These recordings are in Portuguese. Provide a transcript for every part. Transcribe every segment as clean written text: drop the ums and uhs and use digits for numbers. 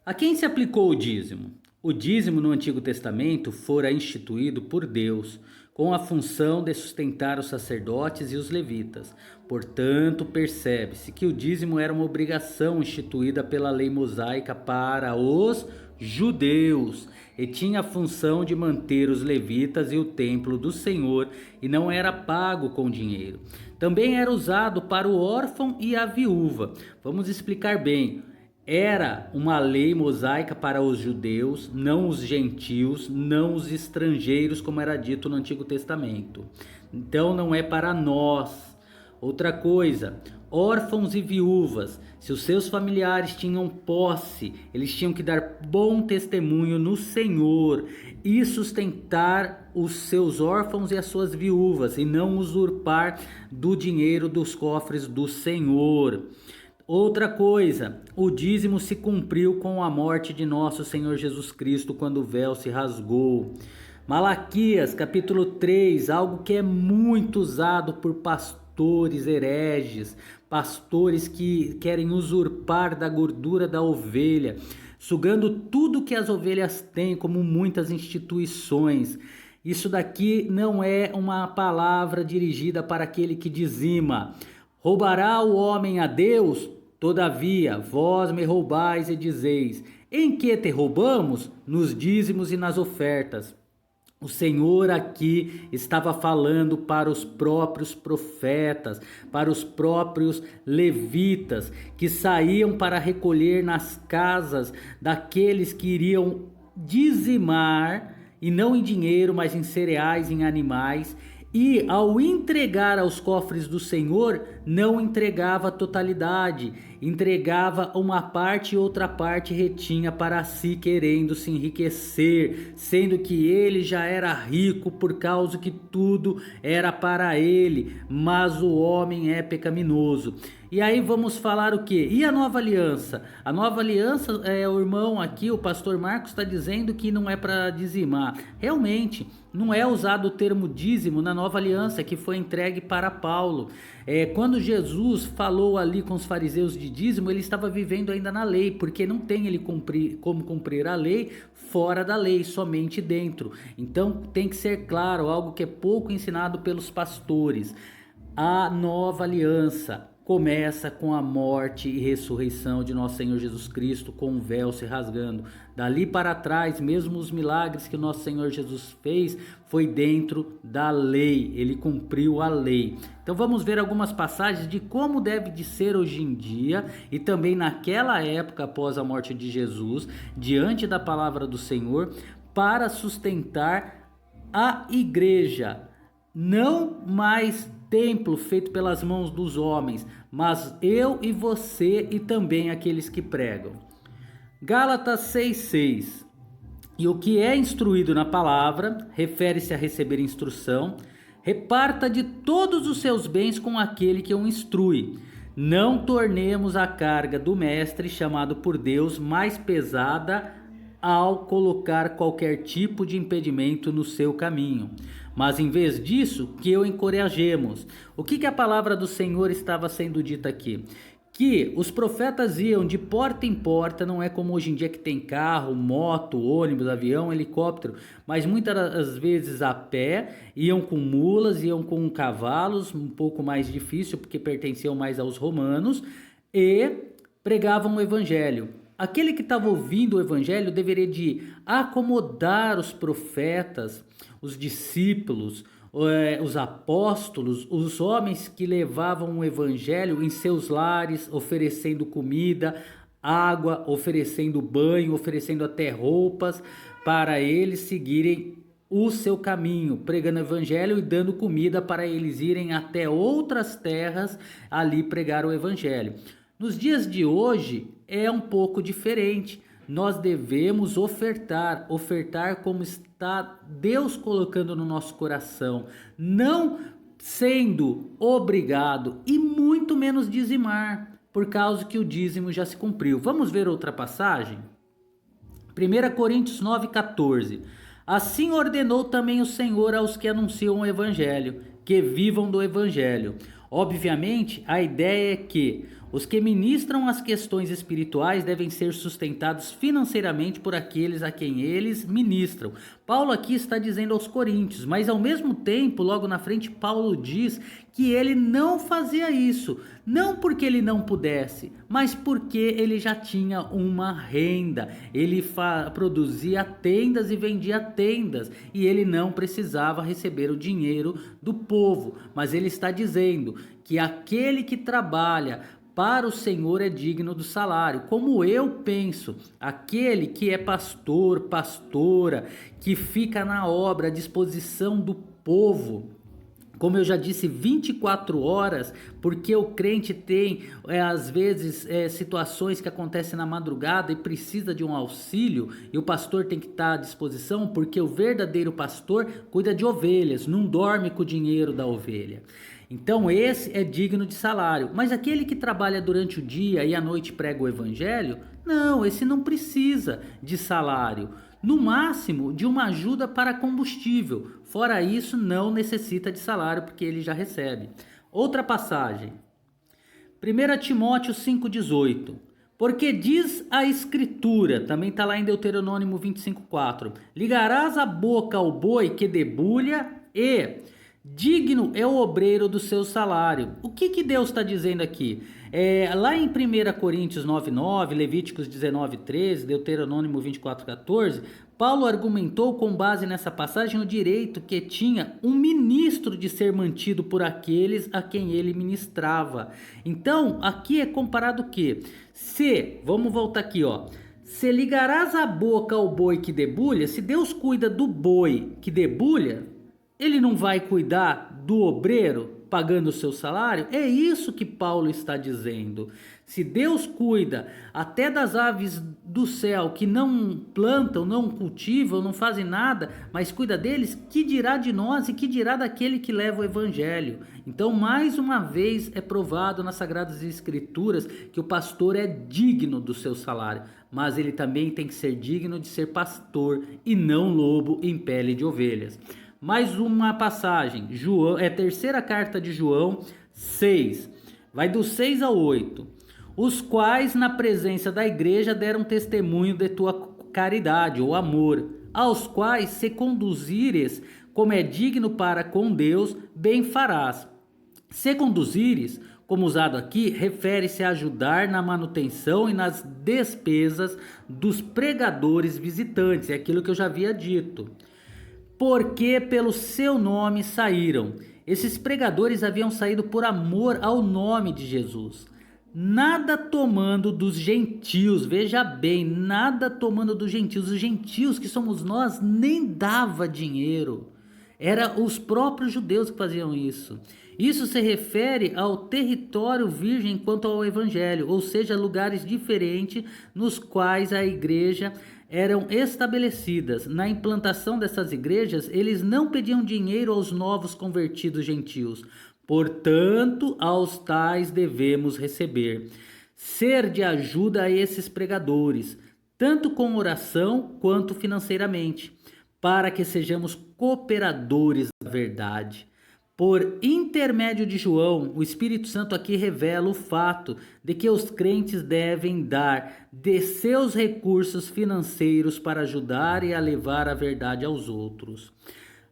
A quem se aplicou o dízimo? O dízimo no Antigo Testamento fora instituído por Deus, com a função de sustentar os sacerdotes e os levitas. Portanto, percebe-se que o dízimo era uma obrigação instituída pela lei mosaica para os judeus e tinha a função de manter os levitas e o templo do Senhor e não era pago com dinheiro. Também era usado para o órfão e a viúva. Vamos explicar bem. Era uma lei mosaica para os judeus, não os gentios, não os estrangeiros, como era dito no Antigo Testamento. Então não é para nós. Outra coisa, órfãos e viúvas, se os seus familiares tinham posse, eles tinham que dar bom testemunho no Senhor e sustentar os seus órfãos e as suas viúvas, e não usurpar do dinheiro dos cofres do Senhor. Outra coisa, o dízimo se cumpriu com a morte de nosso Senhor Jesus Cristo quando o véu se rasgou. Malaquias capítulo 3, algo que é muito usado por pastores hereges, pastores que querem usurpar da gordura da ovelha, sugando tudo que as ovelhas têm, como muitas instituições. Isso daqui não é uma palavra dirigida para aquele que dizima. Roubará o homem a Deus? Todavia, vós me roubais e dizeis: em que te roubamos? Nos dízimos e nas ofertas. O Senhor aqui estava falando para os próprios profetas, para os próprios levitas, que saíam para recolher nas casas daqueles que iriam dizimar, e não em dinheiro, mas em cereais, em animais. E ao entregar aos cofres do Senhor, não entregava a totalidade, entregava uma parte e outra parte retinha para si, querendo se enriquecer, sendo que ele já era rico por causa que tudo era para ele, mas o homem é pecaminoso. E aí vamos falar o quê? E a nova aliança? A nova aliança, o irmão aqui, o pastor Marcos, está dizendo que não é para dizimar. Realmente, não é usado o termo dízimo na nova aliança que foi entregue para Paulo. Quando Jesus falou ali com os fariseus de dízimo, ele estava vivendo ainda na lei, porque não tem ele como cumprir a lei fora da lei, somente dentro. Então tem que ser claro, algo que é pouco ensinado pelos pastores. A nova aliança começa com a morte e ressurreição de nosso Senhor Jesus Cristo, com o véu se rasgando. Dali para trás, mesmo os milagres que o nosso Senhor Jesus fez, foi dentro da lei, ele cumpriu a lei. Então vamos ver algumas passagens de como deve de ser hoje em dia e também naquela época após a morte de Jesus, diante da palavra do Senhor, para sustentar a igreja. Não mais templo feito pelas mãos dos homens, mas eu e você e também aqueles que pregam. Gálatas 6:6. E o que é instruído na palavra, refere-se a receber instrução, reparta de todos os seus bens com aquele que o instrui. Não tornemos a carga do mestre, chamado por Deus, mais pesada ao colocar qualquer tipo de impedimento no seu caminho. Mas em vez disso, que o encorajemos. O que a palavra do Senhor estava sendo dita aqui? Que os profetas iam de porta em porta, não é como hoje em dia que tem carro, moto, ônibus, avião, helicóptero, mas muitas das vezes a pé, iam com mulas, iam com cavalos, um pouco mais difícil porque pertenciam mais aos romanos, e pregavam o evangelho. Aquele que estava ouvindo o evangelho deveria de acomodar os profetas, os discípulos, os apóstolos, os homens que levavam o evangelho em seus lares, oferecendo comida, água, oferecendo banho, oferecendo até roupas para eles seguirem o seu caminho, pregando o evangelho e dando comida para eles irem até outras terras ali pregar o evangelho. Nos dias de hoje é um pouco diferente. Nós devemos ofertar como está Deus colocando no nosso coração, não sendo obrigado e muito menos dizimar, por causa que o dízimo já se cumpriu. Vamos ver outra passagem? 1 Coríntios 9,14. Assim ordenou também o Senhor aos que anunciam o evangelho, que vivam do evangelho. Obviamente, a ideia é que Os que ministram as questões espirituais devem ser sustentados financeiramente por aqueles a quem eles ministram. Paulo aqui está dizendo aos coríntios, mas ao mesmo tempo, logo na frente, Paulo diz que ele não fazia isso, não porque ele não pudesse, mas porque ele já tinha uma renda. Ele produzia tendas e vendia tendas, e ele não precisava receber o dinheiro do povo. Mas ele está dizendo que aquele que trabalha para o Senhor é digno do salário. Como eu penso, aquele que é pastor, pastora, que fica na obra à disposição do povo, como eu já disse, 24 horas, porque o crente tem, às vezes, situações que acontecem na madrugada e precisa de um auxílio, e o pastor tem que estar à disposição, porque o verdadeiro pastor cuida de ovelhas, não dorme com o dinheiro da ovelha. Então esse é digno de salário. Mas aquele que trabalha durante o dia e à noite prega o evangelho, não, esse não precisa de salário. No máximo de uma ajuda para combustível. Fora isso, não necessita de salário porque ele já recebe. Outra passagem. 1 Timóteo 5,18. Porque diz a Escritura, também está lá em Deuteronômio 25,4. Ligarás a boca ao boi que debulha e digno é o obreiro do seu salário. O que Deus está dizendo aqui? Lá em 1 Coríntios 9,9, Levíticos 19,13, Deuteronômio 24,14, Paulo argumentou com base nessa passagem o direito que tinha um ministro de ser mantido por aqueles a quem ele ministrava. Então, aqui é comparado o quê? Vamos voltar aqui, ó. Se ligarás a boca ao boi que debulha, se Deus cuida do boi que debulha, ele não vai cuidar do obreiro pagando o seu salário? É isso que Paulo está dizendo. Se Deus cuida até das aves do céu que não plantam, não cultivam, não fazem nada, mas cuida deles, que dirá de nós e que dirá daquele que leva o evangelho? Então, mais uma vez é provado nas Sagradas Escrituras que o pastor é digno do seu salário, mas ele também tem que ser digno de ser pastor e não lobo em pele de ovelhas. Mais uma passagem, João, terceira carta de João 6, vai do 6 ao 8. Os quais na presença da igreja deram testemunho de tua caridade ou amor, aos quais se conduzires como é digno para com Deus, bem farás. Se conduzires, como usado aqui, refere-se a ajudar na manutenção e nas despesas dos pregadores visitantes, é aquilo que eu já havia dito. Porque pelo seu nome saíram. Esses pregadores haviam saído por amor ao nome de Jesus. Nada tomando dos gentios, veja bem, nada tomando dos gentios. Os gentios, que somos nós, nem dava dinheiro. Eram os próprios judeus que faziam isso. Isso se refere ao território virgem quanto ao evangelho, ou seja, lugares diferentes nos quais a igreja eram estabelecidas. Na implantação dessas igrejas, eles não pediam dinheiro aos novos convertidos gentios. Portanto, aos tais devemos receber. Ser de ajuda a esses pregadores, tanto com oração quanto financeiramente, para que sejamos cooperadores da verdade. Por intermédio de João, o Espírito Santo aqui revela o fato de que os crentes devem dar de seus recursos financeiros para ajudar e a levar a verdade aos outros.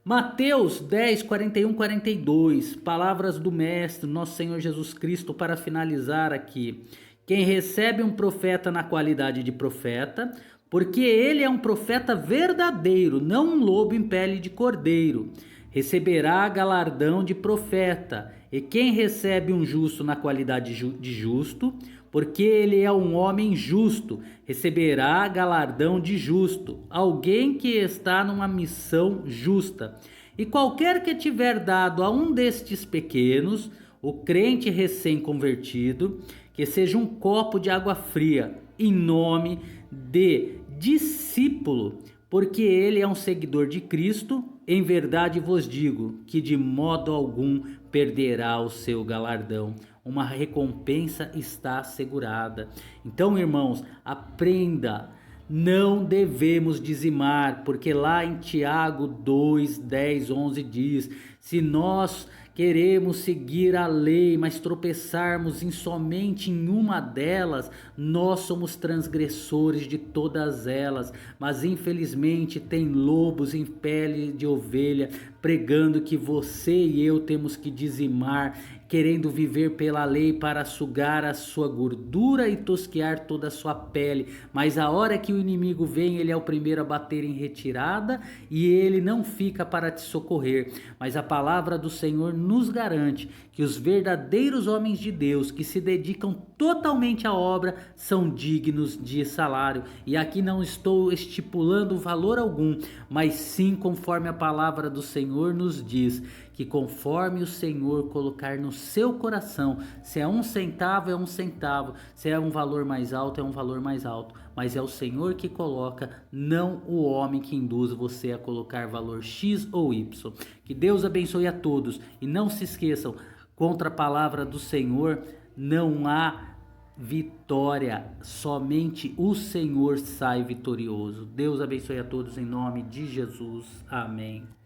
Mateus 10, 41, 42, palavras do Mestre, nosso Senhor Jesus Cristo, para finalizar aqui. Quem recebe um profeta na qualidade de profeta, porque ele é um profeta verdadeiro, não um lobo em pele de cordeiro, receberá galardão de profeta. E quem recebe um justo na qualidade de justo, porque ele é um homem justo, receberá galardão de justo, alguém que está numa missão justa. E qualquer que tiver dado a um destes pequenos, o crente recém-convertido, que seja um copo de água fria, em nome de discípulo, porque ele é um seguidor de Cristo, em verdade vos digo que de modo algum perderá o seu galardão. Uma recompensa está assegurada. Então, irmãos, aprenda. Não devemos dizimar, porque lá em Tiago 2, 10, 11 diz: se nós queremos seguir a lei, mas tropeçarmos somente em uma delas, nós somos transgressores de todas elas. Mas infelizmente tem lobos em pele de ovelha pregando que você e eu temos que dizimar, querendo viver pela lei para sugar a sua gordura e tosquear toda a sua pele. Mas a hora que o inimigo vem, ele é o primeiro a bater em retirada e ele não fica para te socorrer. Mas a palavra do Senhor nos garante que os verdadeiros homens de Deus que se dedicam totalmente à obra são dignos de salário. E aqui não estou estipulando valor algum, mas sim conforme a palavra do Senhor nos diz, que conforme o Senhor colocar no seu coração, se é 1 centavo, é 1 centavo, se é um valor mais alto, é um valor mais alto, mas é o Senhor que coloca, não o homem que induz você a colocar valor X ou Y. Que Deus abençoe a todos e não se esqueçam, contra a palavra do Senhor não há vitória, somente o Senhor sai vitorioso. Deus abençoe a todos em nome de Jesus. Amém.